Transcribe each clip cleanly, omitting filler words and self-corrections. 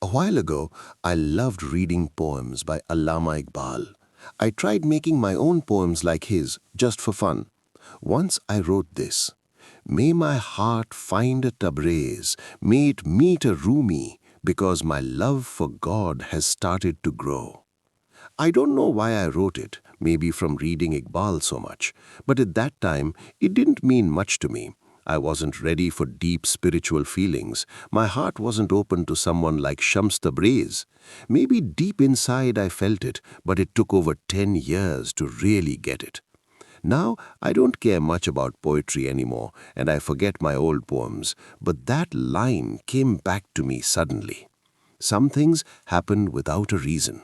A while ago, I loved reading poems by Allama Iqbal. I tried making my own poems like his, just for fun. Once I wrote this: May my heart find a Tabriz, may it meet a Rumi, because my love for God has started to grow. I don't know why I wrote it, maybe from reading Iqbal so much, but at that time it didn't mean much to me. I wasn't ready for deep spiritual feelings. My heart wasn't open to someone like Shams Tabriz. Maybe deep inside I felt it, but it took over 10 years to really get it. Now, I don't care much about poetry anymore, and I forget my old poems, but that line came back to me suddenly. Some things happen without a reason.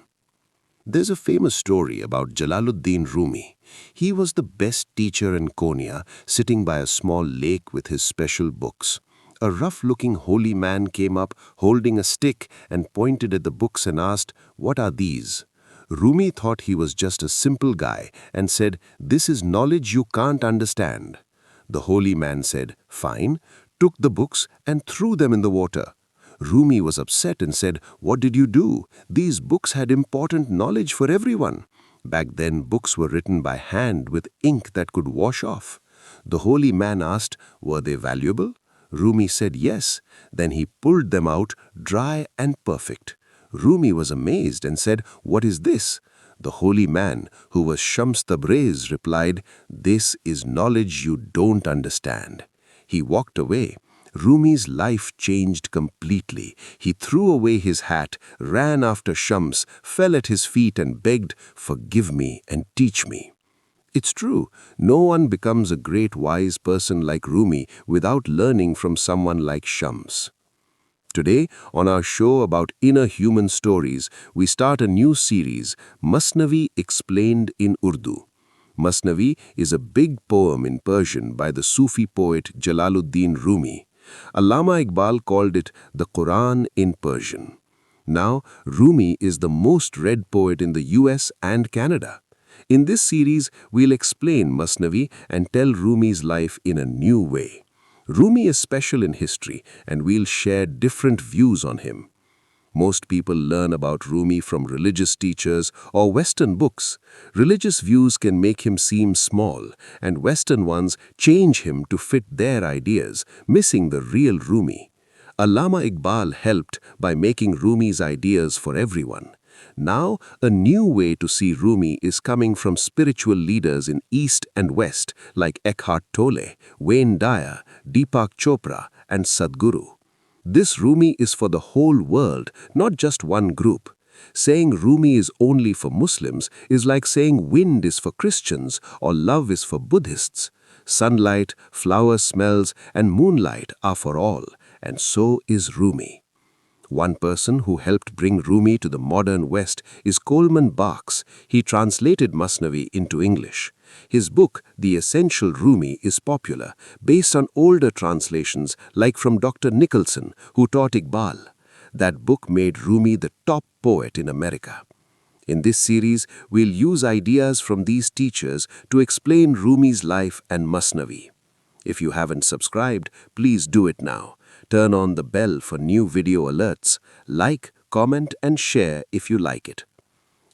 There's a famous story about Jalaluddin Rumi. He was the best teacher in Konya, sitting by a small lake with his special books. A rough-looking holy man came up, holding a stick, and pointed at the books and asked, "What are these?" Rumi thought he was just a simple guy and said, "This is knowledge you can't understand." The holy man said, "Fine," took the books and threw them in the water. Rumi was upset and said, "What did you do? These books had important knowledge for everyone." Back then, books were written by hand with ink that could wash off. The holy man asked, "Were they valuable?" Rumi said yes. Then he pulled them out, dry and perfect. Rumi was amazed and said, "What is this?" The holy man, who was Shams Tabriz, replied, "This is knowledge you don't understand." He walked away. Rumi's life changed completely. He threw away his hat, ran after Shams, fell at his feet and begged, "Forgive me and teach me." It's true, no one becomes a great wise person like Rumi without learning from someone like Shams. Today, on our show about inner human stories, we start a new series, Masnavi Explained in Urdu. Masnavi is a big poem in Persian by the Sufi poet Jalaluddin Rumi. Allama Iqbal called it the Quran in Persian. Now, Rumi is the most read poet in the US and Canada. In this series, we'll explain Masnavi and tell Rumi's life in a new way. Rumi is special in history, and we'll share different views on him. Most people learn about Rumi from religious teachers or Western books. Religious views can make him seem small, and Western ones change him to fit their ideas, missing the real Rumi. Allama Iqbal helped by making Rumi's ideas for everyone. Now, a new way to see Rumi is coming from spiritual leaders in East and West like Eckhart Tolle, Wayne Dyer, Deepak Chopra, and Sadhguru. This Rumi is for the whole world, not just one group. Saying Rumi is only for Muslims is like saying wind is for Christians or love is for Buddhists. Sunlight, flower smells, and moonlight are for all, and so is Rumi. One person who helped bring Rumi to the modern West is Coleman Barks. He translated Masnavi into English. His book, The Essential Rumi, is popular, based on older translations like from Dr. Nicholson, who taught Iqbal. That book made Rumi the top poet in America. In this series, we'll use ideas from these teachers to explain Rumi's life and Masnavi. If you haven't subscribed, please do it now. Turn on the bell for new video alerts. Like, comment, and share if you like it.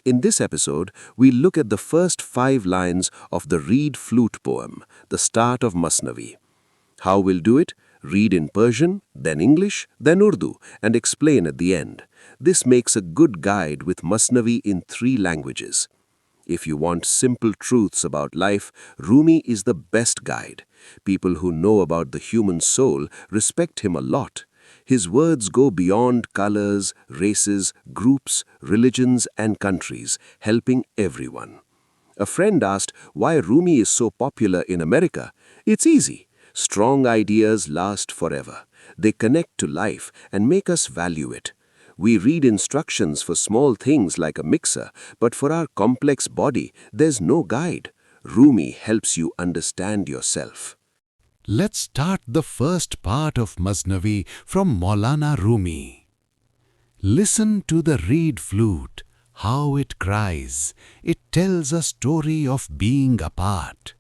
In this episode, we look at the first 5 lines of the Reed Flute poem, the start of Masnavi. How we'll do it? Read in Persian, then English, then Urdu, and explain at the end. This makes a good guide with Masnavi in 3 languages. If you want simple truths about life, Rumi is the best guide. People who know about the human soul respect him a lot. His words go beyond colors, races, groups, religions, and countries, helping everyone. A friend asked why Rumi is so popular in America. It's easy. Strong ideas last forever. They connect to life and make us value it. We read instructions for small things like a mixer, but for our complex body, there's no guide. Rumi helps you understand yourself. Let's start the first part of Masnavi from Maulana Rumi. Listen to the reed flute, how it cries. It tells a story of being apart.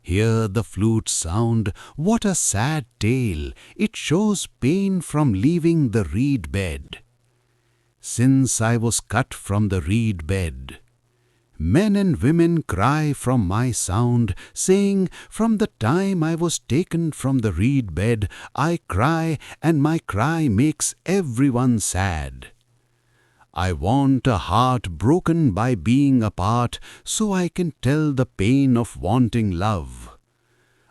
Hear the flute sound, what a sad tale. It shows pain from leaving the reed bed. since I was cut from the reed bed. Men and women cry from my sound, saying, from the time I was taken from the reed bed, I cry, and my cry makes everyone sad. I want a heart broken by being apart, so I can tell the pain of wanting love.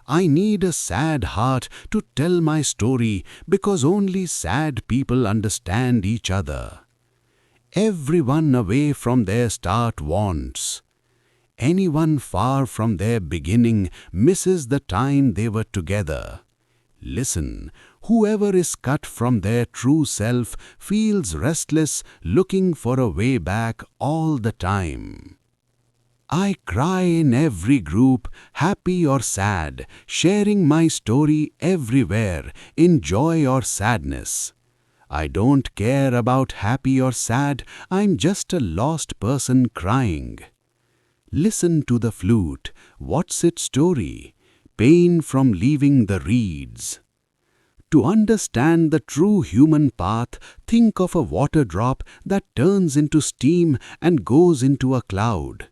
I need a sad heart to tell my story, because only sad people understand each other. Everyone away from their start wants. Anyone far from their beginning misses the time they were together. Listen, whoever is cut from their true self feels restless, looking for a way back all the time. I cry in every group, happy or sad, sharing my story everywhere, in joy or sadness. I don't care about happy or sad, I'm just a lost person crying. Listen to the flute, what's its story? Pain from leaving the reeds. To understand the true human path, think of a water drop that turns into steam and goes into a cloud.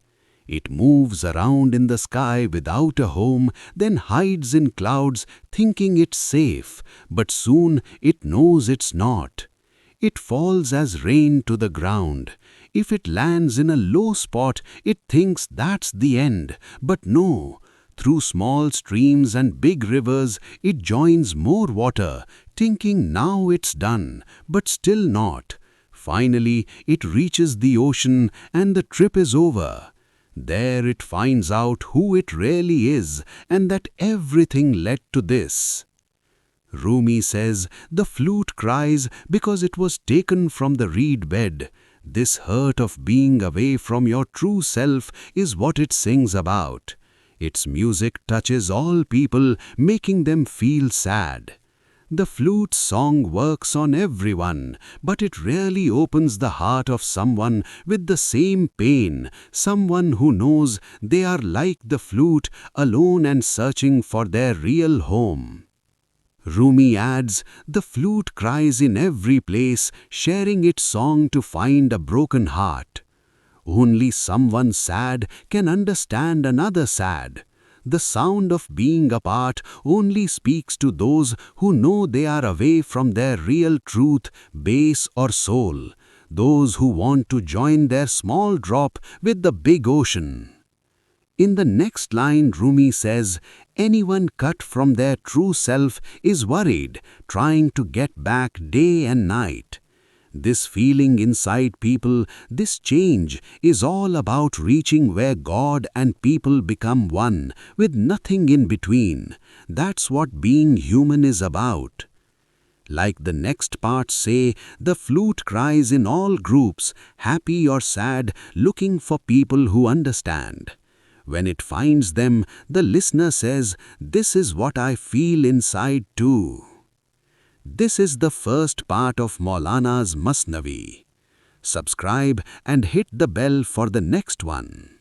It moves around in the sky without a home, then hides in clouds thinking it's safe, but soon it knows it's not. It falls as rain to the ground. If it lands in a low spot, it thinks that's the end, but no. Through small streams and big rivers, it joins more water, thinking now it's done, but still not. Finally, it reaches the ocean and the trip is over. There it finds out who it really is and that everything led to this. Rumi says, the flute cries because it was taken from the reed bed. This hurt of being away from your true self is what it sings about. Its music touches all people, making them feel sad. The flute's song works on everyone, but it really opens the heart of someone with the same pain, someone who knows they are like the flute, alone and searching for their real home. Rumi adds, the flute cries in every place, sharing its song to find a broken heart. Only someone sad can understand another sad. The sound of being apart only speaks to those who know they are away from their real truth, base or soul, those who want to join their small drop with the big ocean. In the next line, Rumi says, anyone cut from their true self is worried, trying to get back day and night. This feeling inside people, this change, is all about reaching where God and people become one, with nothing in between. That's what being human is about. Like the next parts say, the flute cries in all groups, happy or sad, looking for people who understand. When it finds them, the listener says, this is what I feel inside too. This is the first part of Maulana's Masnavi. Subscribe and hit the bell for the next one.